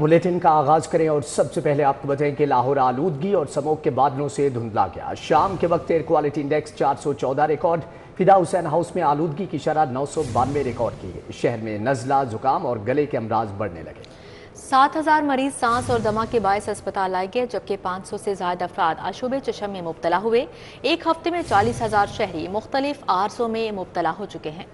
Bulletin का आगाज करें और सबसे पहले आपको बताएं कि लाहौर आलूदगी और स्मोक के बादलों से धुंधला गया। शाम के वक्त एयर क्वालिटी इंडेक्स 414 रिकॉर्ड। फिदा हुसैन हाउस में आलूदगी की शरह 992 रिकॉर्ड की गई। शहर में नज़ला, जुकाम और गले के अमराज बढ़ने लगे। 7000 मरीज सांस और दमा के बायस अस्पताल आए गए, जबकि 500 से ज्यादा अफराद आशुबे चशम में मुब्तला हुए। एक हफ्ते में 40,000 शहरी मुख्तलिफ आरसों में मुब्तला हो चुके हैं।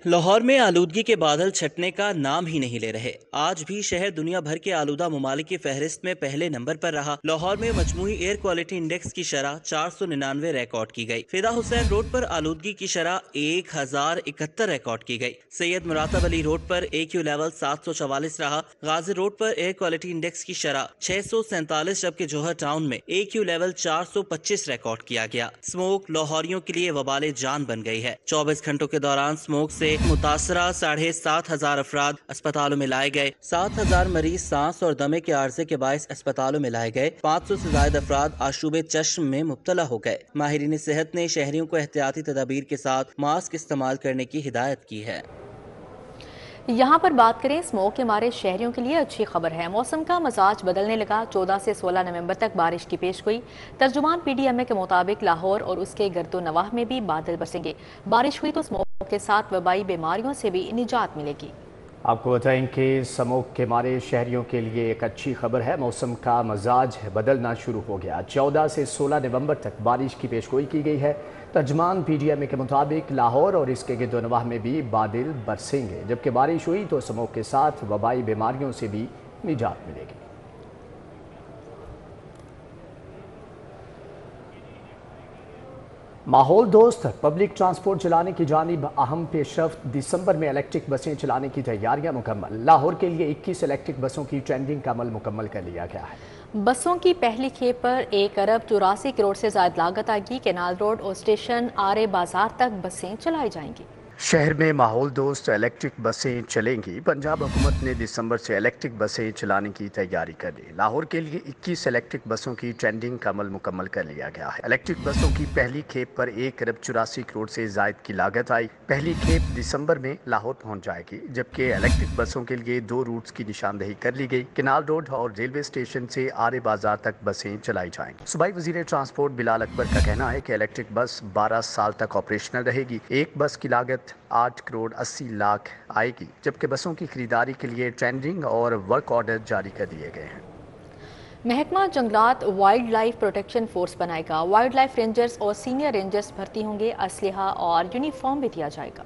लाहौर में आलूदगी के बादल छटने का नाम ही नहीं ले रहे। आज भी शहर दुनिया भर के आलूदा ममालिक की फहरिस्त में पहले नंबर पर रहा। लाहौर में मजमूई एयर क्वालिटी इंडेक्स की शरह 499 रिकॉर्ड की गई। फिदा हुसैन रोड पर आलूदगी की शरह 1071 रिकॉर्ड की गई। सैयद मुरातब अली रोड पर AQ लेवल 744 रहा। गाजी रोड पर एयर क्वालिटी इंडेक्स की शरह 647, जबकि जौहर टाउन में AQ लेवल 425 रिकॉर्ड किया गया। स्मोक लाहौरियों के लिए वबाले जान बन गई है। 24 घंटों के दौरान स्मोक से मुतासरा 7,500 अफराद अस्पतालों में लाए गए। 7,000 मरीज सांस और दमे के आर्जे के बायस अस्पतालों में लाए गए। 500 से ज्यादा अफराद आशुबे चश्म में मुब्तला हो गए। माहिरीन सेहत ने शहरियों को एहतियाती तदाबीर के साथ मास्क इस्तेमाल करने की हिदायत की है। यहाँ पर बात करें स्मोक के मारे शहरियों के लिए अच्छी खबर है। मौसम का मिजाज बदलने लगा। 14 से 16 नवंबर तक बारिश की पेशगोई। तर्जुमान PDMA के मुताबिक लाहौर और उसके गर्दो नवाह में भी बादल बरसेंगे। बारिश हुई तो स्मोक के साथ वबाई बीमारियों से भी निजात मिलेगी। आपको बताएं कि स्मोक के मारे शहरियों के लिए एक अच्छी खबर है। मौसम का मिजाज बदलना शुरू हो गया। 14 से 16 नवंबर तक बारिश की पेशगोई की गई है। तर्जमान PDMA के मुताबिक लाहौर और इसके गिरदोनवाह में भी बादल बरसेंगे। जबकि बारिश हुई तो स्मोक के साथ वबाई बीमारियों से भी निजात मिलेगी। माहौल दोस्त पब्लिक ट्रांसपोर्ट चलाने की जानिब अहम पेशरफ्त। दिसंबर में इलेक्ट्रिक बसें चलाने की तैयारियां मुकम्मल। लाहौर के लिए 21 इलेक्ट्रिक बसों की ट्रेंडिंग का अमल मुकम्मल कर लिया गया है। बसों की पहली खेप पर 1 अरब 84 करोड़ से ज्यादा लागत आएगी। केनाल रोड और स्टेशन आरे बाजार तक बसें चलाई जाएंगी। शहर में माहौल दोस्त इलेक्ट्रिक बसें चलेंगी। पंजाब हुकूमत ने दिसंबर से इलेक्ट्रिक बसें चलाने की तैयारी कर ली। लाहौर के लिए 21 इलेक्ट्रिक बसों की ट्रेंडिंग का अमल मुकम्मल कर लिया गया है। इलेक्ट्रिक बसों की पहली खेप पर 1 अरब 84 करोड़ से जायद की लागत आई। पहली खेप दिसंबर में लाहौर पहुंच जाएगी, जबकि इलेक्ट्रिक बसों के लिए 2 रूट्स की निशानदेही कर ली गई। केनाल रोड और रेलवे स्टेशन से आरे बाजार तक बसें चलाई जाएंगी। सूबाई वजीर ट्रांसपोर्ट बिलाल अकबर का कहना है कि इलेक्ट्रिक बस 12 साल तक ऑपरेशनल रहेगी। एक बस की लागत 8 करोड़ 80 लाख आएगी, जबकि बसों की खरीदारी के लिए टेंडरिंग और वर्क ऑर्डर जारी कर दिए गए हैं। महकमा जंगलात वाइल्ड लाइफ प्रोटेक्शन फोर्स बनाएगा। वाइल्ड लाइफ रेंजर्स और सीनियर रेंजर्स भर्ती होंगे। असलहा और यूनिफॉर्म भी दिया जाएगा।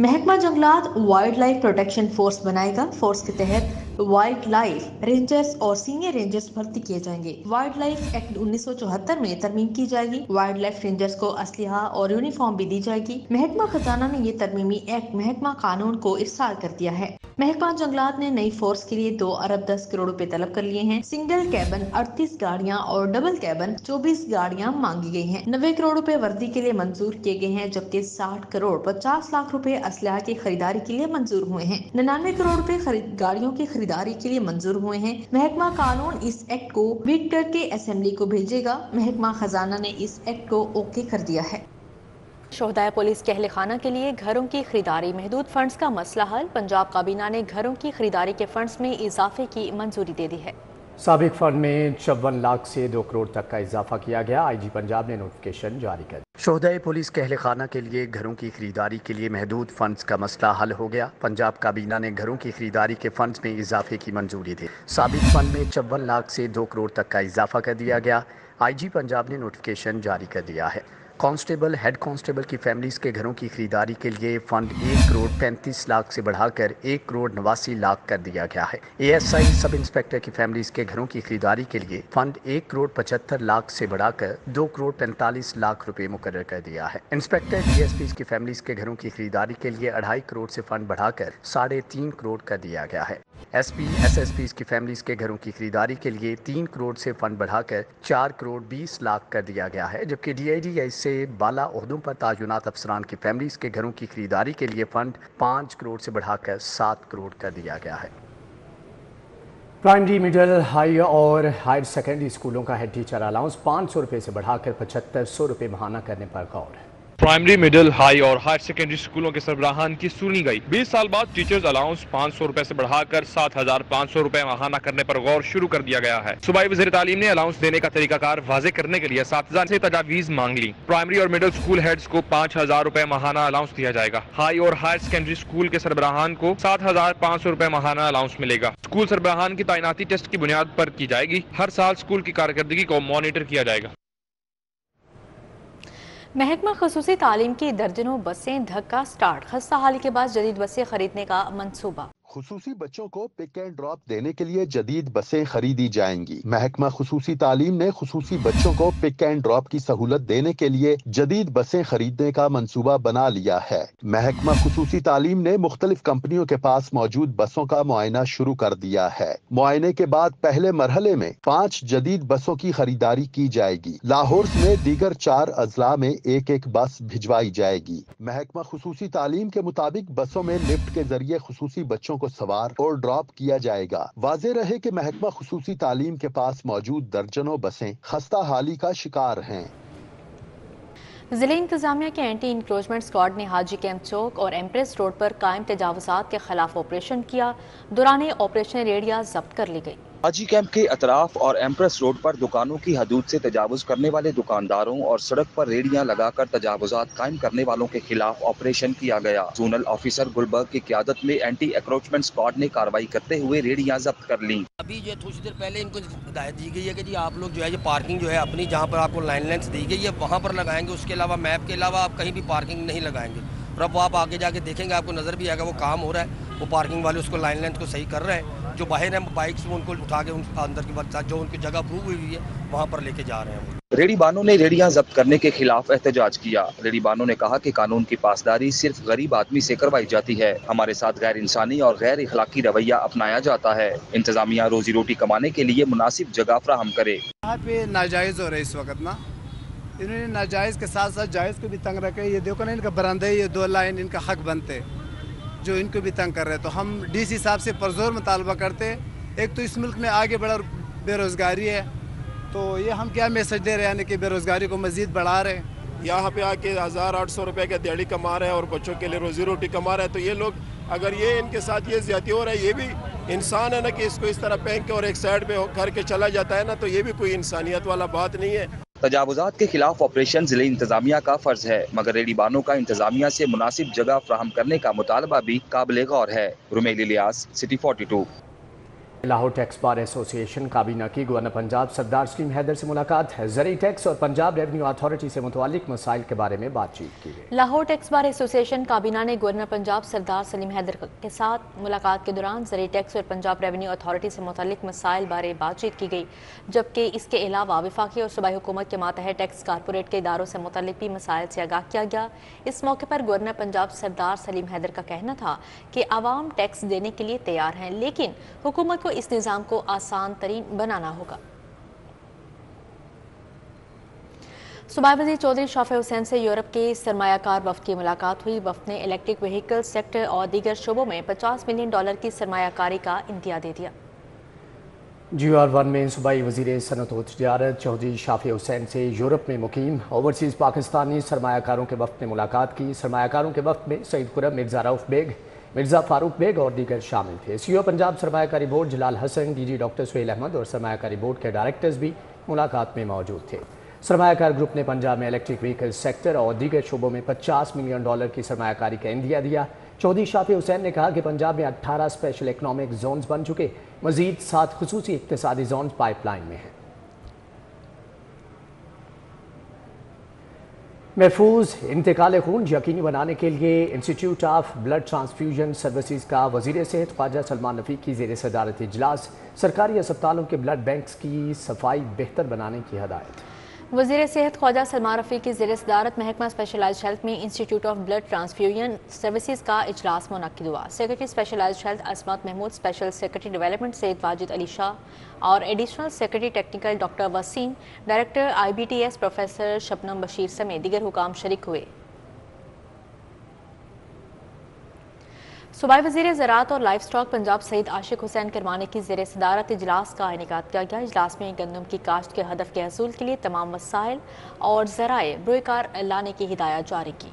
महकमा जंगलात वाइल्ड लाइफ प्रोटेक्शन फोर्स बनाएगा। फोर्स के तहत वाइल्ड लाइफ रेंजर्स और सीनियर रेंजर्स भर्ती किए जाएंगे। वाइल्ड लाइफ एक्ट 1974 में तरमीम की जाएगी। वाइल्ड लाइफ रेंजर्स को असलहा और यूनिफॉर्म भी दी जाएगी। महकमा खजाना ने ये तरमीमी एक्ट महकमा कानून को इरसाल कर दिया है। महकमा जंगलात ने नई फोर्स के लिए 2 अरब 10 करोड़ रुपए तलब कर लिए हैं। सिंगल कैबन 38 गाड़ियां और डबल कैबन 24 गाड़ियां मांगी गई हैं। 90 करोड़ रुपए वर्दी के लिए मंजूर किए गए हैं, जबकि 60 करोड़ 50 लाख रुपए असलहा की खरीदारी के लिए मंजूर हुए हैं। 99 करोड़ रुपए गाड़ियों की खरीदारी के लिए मंजूर हुए हैं। महकमा कानून इस एक्ट को वीट करके असेंबली को भेजेगा। महकमा खजाना ने इस एक्ट को ओके कर दिया है। शोहदाए पुलिस के अहले खाना के लिए घरों की खरीदारी महदूद फंड्स का मसला हल। पंजाब काबीना ने घरों की खरीदारी के फंड्स में इजाफे की मंजूरी दे दी है। साबिक फंड में 54 लाख से 2 करोड़ तक का इजाफा किया गया। IG पंजाब ने नोटिफिकेशन जारी कर दिया। शोहदाए पुलिस के अहले खाना के लिए घरों की खरीदारी के लिए महदूद फंड्स का मसला हल हो गया। पंजाब काबीना ने घरों की खरीदारी के फंड्स में इजाफे की मंजूरी दी। साबिक फंड में 54 लाख से 2 करोड़ तक का इजाफा कर दिया गया। IG पंजाब ने नोटिफिकेशन जारी कर दिया है। कांस्टेबल, हेड कांस्टेबल की फैमिलीज के घरों की खरीदारी के लिए फंड 1 करोड़ 35 लाख से बढ़ाकर 1 करोड़ 89 लाख कर दिया गया है। ASI सब इंस्पेक्टर की फैमिलीज के घरों की खरीदारी के लिए फंड 1 करोड़ 75 लाख से बढ़ाकर 2 करोड़ 45 लाख रुपए मुकर्रर कर दिया है। इंस्पेक्टर DSPs की फैमिलीज के घरों की खरीदारी के लिए 2.5 करोड़ से फंड बढ़ाकर 3.5 करोड़ कर दिया गया है। SP SSPs की फैमिलीज के घरों की खरीदारी के लिए 3 करोड़ से फंड बढ़ाकर 4 करोड़ 20 लाख कर दिया गया है, जबकि DID से बाला ओहदों पर तायुनात अफसरान की फैमिलीज के घरों की खरीदारी के लिए फंड 5 करोड़ से बढ़ाकर 7 करोड़ कर दिया गया है। प्राइमरी, मिडिल, हाई और हायर सेकेंडरी स्कूलों का हेड टीचर अलाउंस 500 रुपये से बढ़ाकर 7500 रुपये माहाना करने पर गौर है। پرائمری مڈل ہائی اور ہائر سیکنڈری اسکولوں کے سربراہان کی سنی گئی۔ 20 سال بعد ٹیچرز الاؤنس 500 روپے سے بڑھا کر 7,500 روپے ماہانہ کرنے پر غور شروع کر دیا گیا ہے۔ صوبائی وزیر تعلیم نے الاؤنس دینے کا طریقہ کار واضح کرنے کے لیے اساتذہ سے تجاویز مانگ لی۔ پرائمری اور مڈل اسکول ہیڈز کو 5,000 روپے ماہانہ الاؤنس دیا جائے گا۔ ہائی اور ہائر سیکنڈری اسکول کے سربراہان کو 7,500 روپے ماہانہ الاؤنس ملے گا۔ اسکول سربراہان کی تعیناتی ٹیسٹ کی بنیاد پر کی جائے گی۔ ہر سال اسکول کی کارکردگی کو مانیٹر کیا جائے گا۔ محکمہ خصوصی تعلیم کی درجنوں بسیں دھکا سٹارٹ، خستہ حالی کے بعد جدید بسیں خریدنے کا منصوبہ۔ خصوصی بچوں کو پک اینڈ ڈراپ دینے کے لیے جدید بسیں خریدی جائیں گی۔ محکمہ خصوصی تعلیم نے خصوصی بچوں کو پک اینڈ ڈراپ کی سہولت دینے کے لیے جدید بسیں خریدنے کا منصوبہ بنا لیا ہے۔ محکمہ خصوصی تعلیم نے مختلف کمپنیوں کے پاس موجود بسوں کا معائنہ شروع کر دیا ہے۔ معائنے کے بعد پہلے مرحلے میں 5 جدید بسوں کی خریداری کی جائے گی۔ لاہور میں دیگر 4 اضلاع میں ایک ایک بس بھجوائی جائے گی۔ محکمہ خصوصی تعلیم کے مطابق بسوں میں لفٹ کے ذریعے خصوصی بچوں کو سوار اور ڈراپ کیا جائے گا۔ واضح رہے کہ محکمہ خصوصی تعلیم کے پاس موجود درجنوں بسیں خستہ حالی کا شکار ہیں۔ ضلع انتظامیہ کے اینٹی انکروچمنٹ اسکواڈ نے حاجی کیمپ چوک اور ایمپریس روڈ پر قائم تجاوزات کے خلاف آپریشن کیا۔ دوران آپریشن ریڑیاں ضبط کر لی گئی۔ حاجی کیمپ کے اطراف اور ایمپریس روڈ پر دکانوں کی حدود سے تجاوز کرنے والے دکانداروں اور سڑک پر ریڑیاں لگا کر تجاوزات قائم کرنے والوں کے خلاف آپریشن کیا گیا۔ زونل آفیسر گلبرگ کی قیادت میں اینٹی انکروچمنٹ اسکواڈ نے کارروائی کرتے ہوئے ریڑیاں ضبط کر لیں۔ ابھی جو تھوڑی دیر پہلے ان کو ہدایت دی گئی ہے کہ جی آپ لوگ جو ہے یہ پارکنگ جو ہے اپنی جہاں پر آپ کو لائن لینس دی گئی ہے وہاں پر لگائیں گے، اس کے علاوہ میپ کے علاوہ آپ کہیں بھی پارکنگ نہیں لگائیں گے۔ اور اب آپ آگے جا کے دیکھیں گے، آپ کو نظر بھی آئے گا وہ کام ہو رہا ہے، وہ پارکنگ والے اس کو لائن لینس کو صحیح کر رہے ہیں۔ جو باہر ہیں بائکس ان کو اٹھا کے اندر کی بات جو ان کی جگہ اپروو ہوئی ہے وہاں پر لے کے جا رہے ہیں۔ ریڑی بانوں نے ریڑیاں ضبط کرنے کے خلاف احتجاج کیا۔ ریڑی بانوں نے کہا کہ قانون کی پاسداری صرف غریب آدمی سے کروائی جاتی ہے، ہمارے ساتھ غیر انسانی اور غیر اخلاقی رویہ اپنایا جاتا ہے۔ انتظامیہ روزی روٹی کمانے کے لیے مناسب جگہ فراہم کرے۔ یہاں پہ ناجائز ہو رہا ہے اس وقت نا، انہوں نے ناجائز کے ساتھ ساتھ جائز کو بھی تنگ رکھے۔ یہ دیکھو نا ان کا برآمدہ ہے، یہ 2 لائن ان کا حق بنتے جو ان کو بھی تنگ کر رہے ہیں۔ تو ہم ڈی سی صاحب سے پرزور مطالبہ کرتے، ایک تو اس ملک میں آگے بڑا بے روزگاری ہے، تو یہ ہم کیا میسج دے رہے ہیں کہ بے روزگاری کو مزید بڑھا رہے ہیں۔ یہاں پہ آ کے 1,800 روپے کا دیہڑی کما رہے ہیں اور بچوں کے لیے روزی روٹی کما رہے ہیں، تو یہ لوگ اگر یہ ان کے ساتھ یہ زیادتی ہو رہا ہے، یہ بھی انسان ہے نا کہ اس کو اس طرح پھینک کے اور ایک سائڈ پہ کر کے چلا جاتا ہے نا، تو یہ بھی کوئی انسانیت والا بات نہیں ہے۔ تجاوزات کے خلاف آپریشن ضلع انتظامیہ کا فرض ہے، مگر ریڑی بانوں کا انتظامیہ سے مناسب جگہ فراہم کرنے کا مطالبہ بھی قابل غور ہے۔ رمیل الیاس، سٹی 42۔ لاہور ٹیکس بار ایسوسی ایشن کابینہ کی گورنر پنجاب سردار سلیم حیدر سے ملاقات ہے۔ زرعی ٹیکس اور پنجاب ریونیو اتھارٹی سے متعلق مسائل کے بارے میں بات چیت کی گئی۔ لاہور ٹیکس بار ایسوسی ایشن کابینہ نے گورنر پنجاب سردار سلیم حیدر کے ساتھ ملاقات کے دوران زرعی ٹیکس اور پنجاب ریونیو اتھارٹی سے متعلق مسائل بارے بات چیت کی گئی، جبکہ اس کے علاوہ وفاقی اور صوبائی حکومت کے ماتحت ٹیکس کارپوریٹ کے اداروں سے متعلق بھی مسائل سے آگاہ کیا گیا۔ اس موقع پر گورنر پنجاب سردار سلیم حیدر کا کہنا تھا کہ عوام ٹیکس دینے کے لیے تیار ہیں، لیکن حکومت کو اس نظام کو آسان ترین بنانا ہوگا۔ صوبائی وزیر چودھری شافع حسین سے یورپ کے سرمایہ کار وفد کی ملاقات ہوئی۔ وفد نے الیکٹرک وہیکل سیکٹر اور دیگر شعبوں میں $50 ملین کی سرمایہ کاری کا عندیہ دے دیا۔ GR1 میں صوبائی وزیر صنعت و تجارت چودھری شافع حسین سے یورپ میں مقیم اوورسیز پاکستانی سرمایہ کاروں کے وفد نے ملاقات کی۔ سرمایہ کاروں کے وفد میں سعید خرم، مرزا رؤف بیگ، مرزا فاروق بیگ اور دیگر شامل تھے۔ CEO پنجاب سرمایہ کاری بورڈ جلال حسن، DG ڈاکٹر سہیل احمد اور سرمایہ کاری بورڈ کے ڈائریکٹرز بھی ملاقات میں موجود تھے۔ سرمایہ کار گروپ نے پنجاب میں الیکٹرک وہیکل سیکٹر اور دیگر شعبوں میں $50 ملین کی سرمایہ کاری کا عندیہ دیا۔ چودھری شافع حسین نے کہا کہ پنجاب میں 18 اسپیشل اکنامک زونز بن چکے، مزید 7 خصوصی اقتصادی زونز پائپ لائن میں ہیں۔ محفوظ انتقال خون یقینی بنانے کے لیے institute of blood transfusion services کا وزیر صحت خواجہ سلمان رفیق کی زیر صدارت اجلاس، سرکاری اسپتالوں کے بلڈ بینکس کی صفائی بہتر بنانے کی ہدایت۔ وزیر صحت خواجہ سلمان رفیق کی زیر صدارت محکمہ اسپیشلائزڈ ہیلتھ میں institute of blood transfusion services کا اجلاس منعقد ہوا۔ Secretary specialized health Ismat Mahmood, special secretary development Syed Wajid Ali Shah اور additional secretary technical doctor Waseem, director IBTS professor Shabnam Bashir سمیت دیگر حکام شریک ہوئے۔ सूबाई वज़ीर ज़राअत और लाइफ स्टॉक पंजाब सईद आशिक हुसैन करमानी की ज़ेर सदारत इजलास का इनेकाद किया गया। इजलास में गंदम की काश्त के हदफ के हसूल के लिए तमाम वसाइल और ज़राए बरोकार लाने की हिदायत जारी की।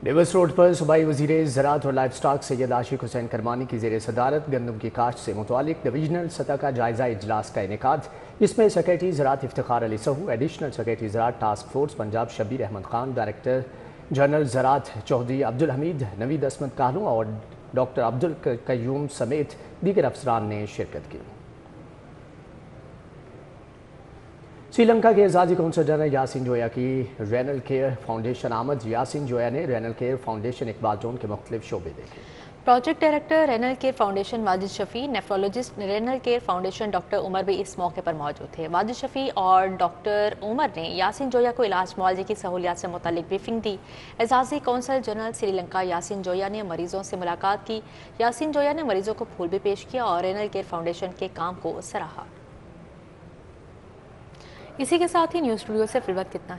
डेविस रोड पर सूबाई वज़ीर ज़राअत और लाइफ स्टॉक सैयद आशिक हुसैन करमानी की ज़ेर सदारत गंदम की काश्त से मुतालिक डिवीजनल सतह का जायज़ा इजलास का इनेकाद। इसमें सेक्रेटरी ज़राअत इफ्तिखार अली सहू, एडिशनल सेक्रेटरी ज़राअत task force Punjab Shabbir Ahmed Khan, director general ज़राअत चौधरी अब्दुल हमीद, नवीद असमत कानू और डॉक्टर अब्दुल कयूम समेत दीगर अफसरान ने शिरकत की। श्रीलंका के एजाजी कौंसल जनरल यासिन जोया की रेनल केयर फाउंडेशन आमद। यासिन जोया ने renal care foundation Iqbal zone के मुख्तलिफ शोबे देखे। Project director renal care foundation Wajid Shafi, nephrologist renal care foundation doctor Umar भी इस मौके पर मौजूद थे। वाजिद शफी और डॉक्टर उमर ने यासिन जोया को इलाज मुआवजे की सहूलियात से मुतालिक ब्रीफिंग दी। एजाजी कौंसल जनरल श्रीलंका यासिन जोया ने मरीजों से मुलाकात की। यासिन जोया ने मरीजों को फूल भी पेश किया और रेनल केयर फाउंडेशन के काम को सराहा। इसी के साथ ही न्यूज़ स्टूडियो से फिलहाल इतना है।